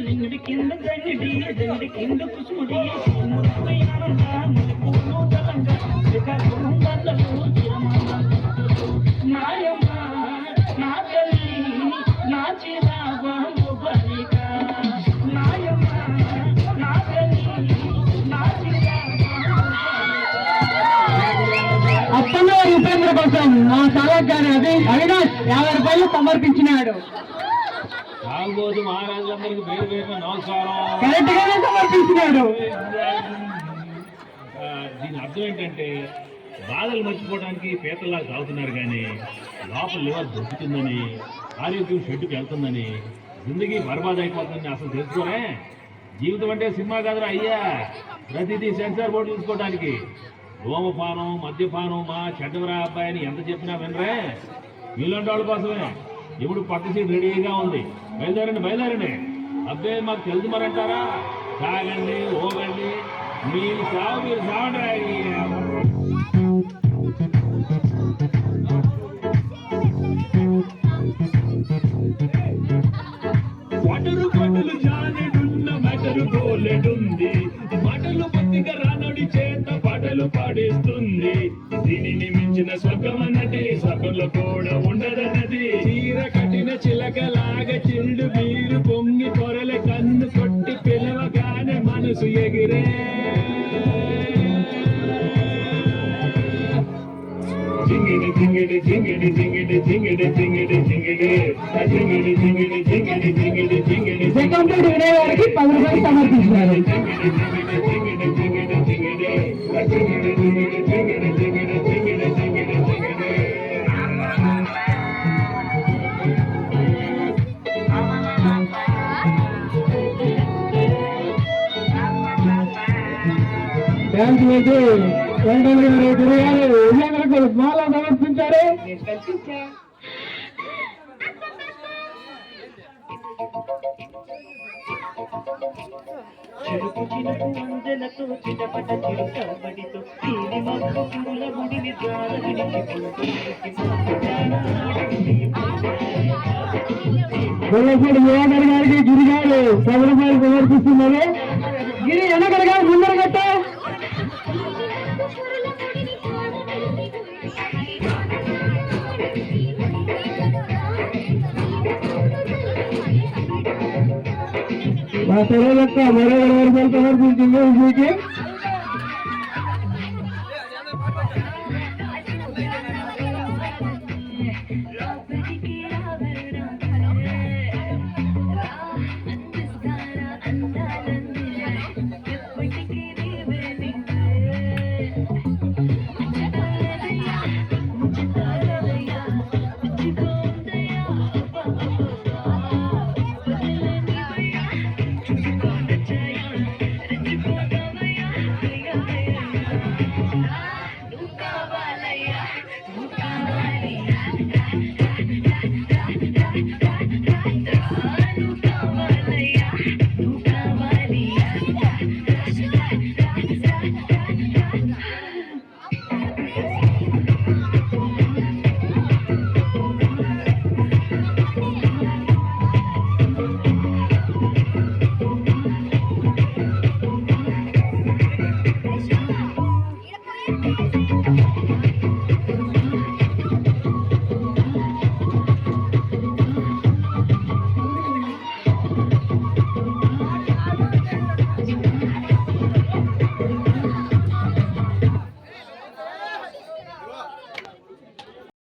లింగడి కింద గంగిడి దండి కింద కుసుముడి ముప్పై ఆనంద ములుపులు బలంగా నాయమ్మ నా తల్లి నా చిరాబాబు బలిక నాయమ్మ నా తల్లి నా అప్పన్న ఉపేంద్ర కోసం మా సలహా అవినాష్ 50 రూపాయలు సమర్పించినాడు. నాలుగోజు మహారాజులందరికీ పేరు పేరున నమస్కారం. కరెక్ట్ గానే సమర్పించినాడు. దీని అర్థం ఏంటంటే బాధలు మర్చిపోవడానికి పీతల్లా తాగుతున్నారు కానీ లోపల లివర్ దొరుకుతుందని, ఆరోగ్యం షెడ్డుకి వెళ్తుందని, జిందగీ బర్బాద్ అయిపోతుందని అసలు తెలుసుకోరే. జీవితం అంటే సినిమా కాదురా అయ్యా, ప్రతిదీ సెన్సార్ బోర్డు చూసుకోవడానికి. ధూమపానం మద్యపానం మా చెడ్డవరా అబ్బాయి అని ఎంత చెప్పినా వినరే. మీలాంటి వాళ్ళ కోసమే ఇప్పుడు పక్క సీట్ రెడీగా ఉంది. బయలుదేరండి. అబ్బే మాకు తెలుసు మరంటారా? తాగండి, ఓగండి, మీరు సావండి. పటలు జానెడున్న మెటలు గోలెడుంది, మాటలు బొత్తిగా రానడి చేత పాటలు పాడేస్తుంది. దీనిని మించిన స్వర్గమన్నది స్వర్గంలో కూడా ఉండదన్నది. చీర కట్టిన చిలకలాగా చిల్లు వీరు పొంగి పొరల కన్ను కొట్టి పిలవగానే మనసు ఎగిరే. జింగిడి జింగిడి జింగిడి జింగిడి జింగిడి జింగిడి జింగిడి జింగిడి జింగిడి జింగిడి జింగిడి జింగిడి సెకండ్ వినేవారికి 10 రూపాయలు సమర్పించినారు. జింగిడి జింగిడి జింగిడి జింగిడి జింగిడి జింగిడి జింగిడి జింగిడి జింగిడి జింగిడి జింగిడి జింగిడి. Thank you. గురుగారు మాల సమర్పించారు. చిరుకు చిరుకు అందలతో చిటపట చిరుకబడితో తీరి మగ్గు పూల గుడిని ద్వారా గొల్లపూడి యువగారి గారికి గిరిగారు 10 రూపాయలు సమర్పిస్తున్నారు. గిరి వెనకలుగా ముందర గట్ట. మా తెరలక్క మరో 20 రూపాయలు సమర్పించింది.